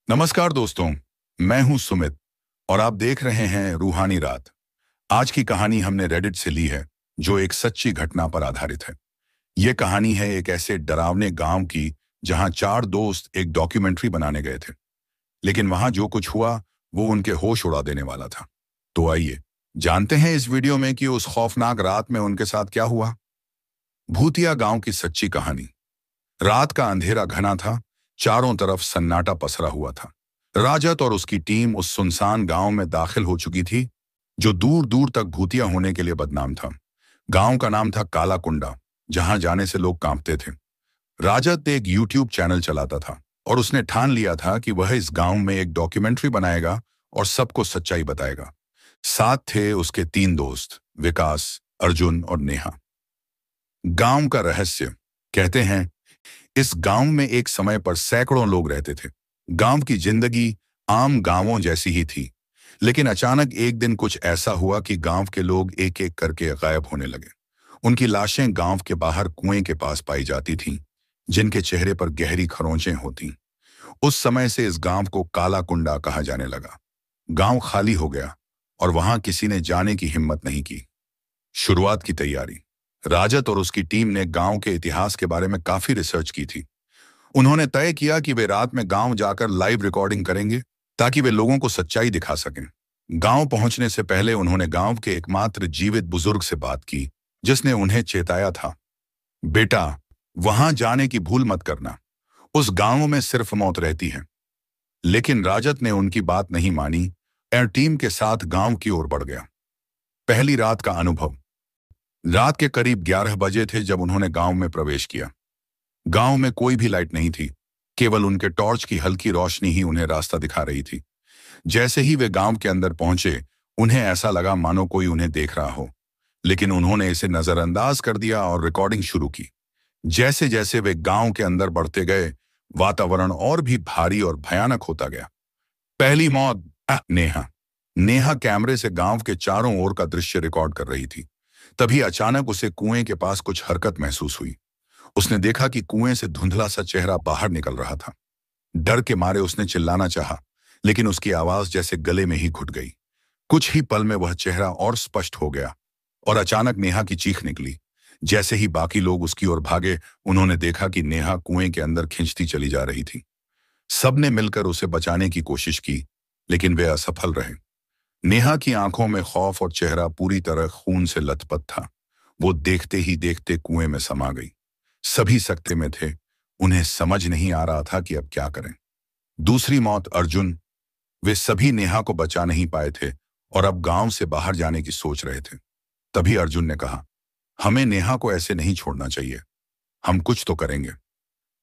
नमस्कार दोस्तों, मैं हूं सुमित और आप देख रहे हैं रूहानी रात। आज की कहानी हमने रेडिट से ली है, जो एक सच्ची घटना पर आधारित है। ये कहानी है एक ऐसे डरावने गांव की जहां चार दोस्त एक डॉक्यूमेंट्री बनाने गए थे, लेकिन वहां जो कुछ हुआ वो उनके होश उड़ा देने वाला था। तो आइए जानते हैं इस वीडियो में कि उस खौफनाक रात में उनके साथ क्या हुआ। भूतिया गांव की सच्ची कहानी। रात का अंधेरा घना था, चारों तरफ सन्नाटा पसरा हुआ था। राजत और उसकी टीम उस सुनसान गांव में दाखिल हो चुकी थी, जो दूर दूर तक भूतिया होने के लिए बदनाम था। गांव का नाम था काला कुंडा, जहां जाने से लोग कांपते थे। राजत एक यूट्यूब चैनल चलाता था और उसने ठान लिया था कि वह इस गांव में एक डॉक्यूमेंट्री बनाएगा और सबको सच्चाई बताएगा। साथ थे उसके तीन दोस्त, विकास, अर्जुन और नेहा। गांव का रहस्य। कहते हैं इस गांव में एक समय पर सैकड़ों लोग रहते थे। गांव की जिंदगी आम गांवों जैसी ही थी, लेकिन अचानक एक दिन कुछ ऐसा हुआ कि गांव के लोग एक एक करके गायब होने लगे। उनकी लाशें गांव के बाहर कुएं के पास पाई जाती थीं, जिनके चेहरे पर गहरी खरोंचें होतीं। उस समय से इस गांव को काला कुंडा कहा जाने लगा। गांव खाली हो गया और वहां किसी ने जाने की हिम्मत नहीं की। शुरुआत की तैयारी। राजत और उसकी टीम ने गांव के इतिहास के बारे में काफी रिसर्च की थी। उन्होंने तय किया कि वे रात में गांव जाकर लाइव रिकॉर्डिंग करेंगे, ताकि वे लोगों को सच्चाई दिखा सकें। गांव पहुंचने से पहले उन्होंने गांव के एकमात्र जीवित बुजुर्ग से बात की, जिसने उन्हें चेताया था, बेटा, वहां जाने की भूल मत करना, उस गांव में सिर्फ मौत रहती है। लेकिन राजत ने उनकी बात नहीं मानी और टीम के साथ गांव की ओर बढ़ गया। पहली रात का अनुभव। रात के करीब 11 बजे थे जब उन्होंने गांव में प्रवेश किया। गांव में कोई भी लाइट नहीं थी, केवल उनके टॉर्च की हल्की रोशनी ही उन्हें रास्ता दिखा रही थी। जैसे ही वे गांव के अंदर पहुंचे, उन्हें ऐसा लगा मानो कोई उन्हें देख रहा हो, लेकिन उन्होंने इसे नजरअंदाज कर दिया और रिकॉर्डिंग शुरू की। जैसे जैसे वे गांव के अंदर बढ़ते गए, वातावरण और भी भारी और भयानक होता गया। पहली मौत। नेहा। नेहा कैमरे से गांव के चारों ओर का दृश्य रिकॉर्ड कर रही थी। तभी अचानक उसे कुएं के पास कुछ हरकत महसूस हुई। उसने देखा कि कुएं से धुंधला सा चेहरा बाहर निकल रहा था। डर के मारे उसने चिल्लाना चाहा, लेकिन उसकी आवाज जैसे गले में ही घुट गई। कुछ ही पल में वह चेहरा और स्पष्ट हो गया और अचानक नेहा की चीख निकली। जैसे ही बाकी लोग उसकी ओर भागे, उन्होंने देखा कि नेहा कुएं के अंदर खिंचती चली जा रही थी। सबने मिलकर उसे बचाने की कोशिश की, लेकिन वे असफल रहे। नेहा की आंखों में खौफ और चेहरा पूरी तरह खून से लथपथ था। वो देखते ही देखते कुएं में समा गई। सभी सकते में थे, उन्हें समझ नहीं आ रहा था कि अब क्या करें। दूसरी मौत। अर्जुन। वे सभी नेहा को बचा नहीं पाए थे और अब गांव से बाहर जाने की सोच रहे थे। तभी अर्जुन ने कहा, हमें नेहा को ऐसे नहीं छोड़ना चाहिए, हम कुछ तो करेंगे।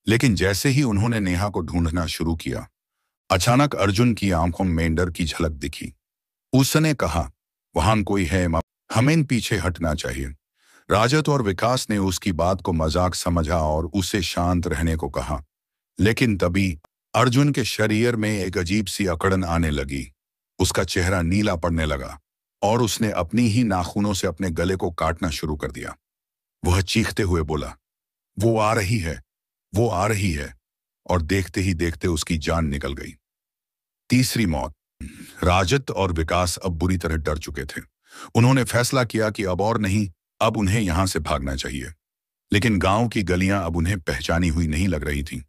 लेकिन जैसे ही उन्होंने नेहा को ढूंढना शुरू किया, अचानक अर्जुन की आंखों में डर की झलक दिखी। उसने कहा, वहां कोई है, हमें पीछे हटना चाहिए। राजत और विकास ने उसकी बात को मजाक समझा और उसे शांत रहने को कहा, लेकिन तभी अर्जुन के शरीर में एक अजीब सी अकड़न आने लगी। उसका चेहरा नीला पड़ने लगा और उसने अपनी ही नाखूनों से अपने गले को काटना शुरू कर दिया। वह चीखते हुए बोला, वो आ रही है, वो आ रही है, और देखते ही देखते उसकी जान निकल गई। तीसरी मौत। राजत और विकास अब बुरी तरह डर चुके थे। उन्होंने फैसला किया कि अब और नहीं, अब उन्हें यहां से भागना चाहिए। लेकिन गांव की गलियां अब उन्हें पहचानी हुई नहीं लग रही थीं।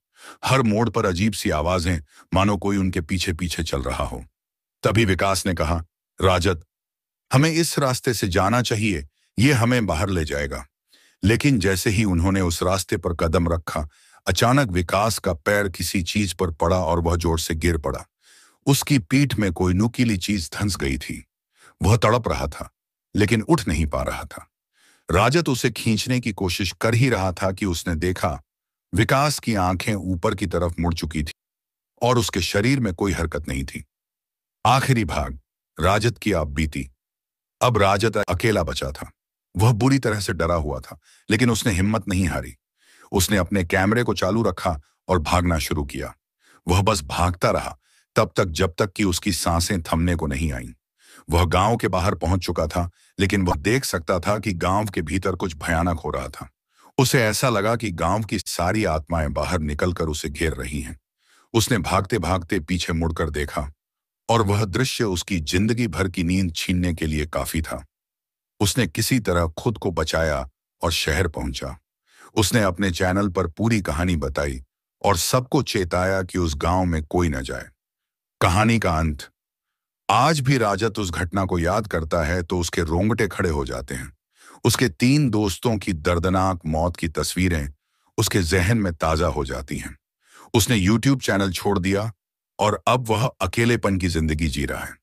हर मोड़ पर अजीब सी आवाजें, मानो कोई उनके पीछे पीछे चल रहा हो। तभी विकास ने कहा, राजत, हमें इस रास्ते से जाना चाहिए, ये हमें बाहर ले जाएगा। लेकिन जैसे ही उन्होंने उस रास्ते पर कदम रखा, अचानक विकास का पैर किसी चीज पर पड़ा और वह जोर से गिर पड़ा। उसकी पीठ में कोई नुकीली चीज धंस गई थी। वह तड़प रहा था, लेकिन उठ नहीं पा रहा था। राजत उसे खींचने की कोशिश कर ही रहा था कि उसने देखा विकास की आंखें ऊपर की तरफ मुड़ चुकी थी और उसके शरीर में कोई हरकत नहीं थी। आखिरी भाग। राजत की आप बीती। अब राजत अकेला बचा था। वह बुरी तरह से डरा हुआ था, लेकिन उसने हिम्मत नहीं हारी। उसने अपने कैमरे को चालू रखा और भागना शुरू किया। वह बस भागता रहा तब तक जब तक कि उसकी सांसें थमने को नहीं आईं। वह गांव के बाहर पहुंच चुका था, लेकिन वह देख सकता था कि गांव के भीतर कुछ भयानक हो रहा था। उसे ऐसा लगा कि गांव की सारी आत्माएं बाहर निकलकर उसे घेर रही हैं। उसने भागते भागते पीछे मुड़कर देखा और वह दृश्य उसकी जिंदगी भर की नींद छीनने के लिए काफी था। उसने किसी तरह खुद को बचाया और शहर पहुंचा। उसने अपने चैनल पर पूरी कहानी बताई और सबको चेताया कि उस गांव में कोई न जाए। कहानी का अंत। आज भी राजत उस घटना को याद करता है तो उसके रोंगटे खड़े हो जाते हैं। उसके 3 दोस्तों की दर्दनाक मौत की तस्वीरें उसके जहन में ताजा हो जाती हैं। उसने यूट्यूब चैनल छोड़ दिया और अब वह अकेलेपन की जिंदगी जी रहा है।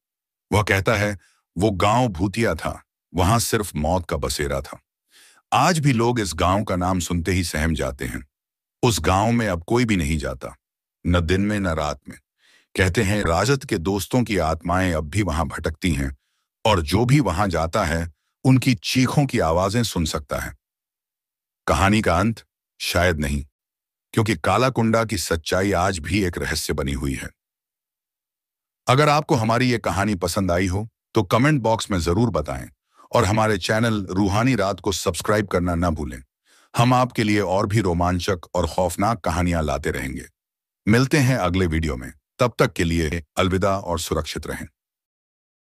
वह कहता है, वो गांव भूतिया था, वहां सिर्फ मौत का बसेरा था। आज भी लोग इस गांव का नाम सुनते ही सहम जाते हैं। उस गांव में अब कोई भी नहीं जाता, न दिन में न रात में। कहते हैं राजत के दोस्तों की आत्माएं अब भी वहां भटकती हैं और जो भी वहां जाता है उनकी चीखों की आवाजें सुन सकता है। कहानी का अंत शायद नहीं, क्योंकि कालाकुंडा की सच्चाई आज भी एक रहस्य बनी हुई है। अगर आपको हमारी ये कहानी पसंद आई हो तो कमेंट बॉक्स में जरूर बताएं और हमारे चैनल रूहानी रात को सब्सक्राइब करना ना भूलें। हम आपके लिए और भी रोमांचक और खौफनाक कहानियां लाते रहेंगे। मिलते हैं अगले वीडियो में। तब तक के लिए अलविदा और सुरक्षित रहें।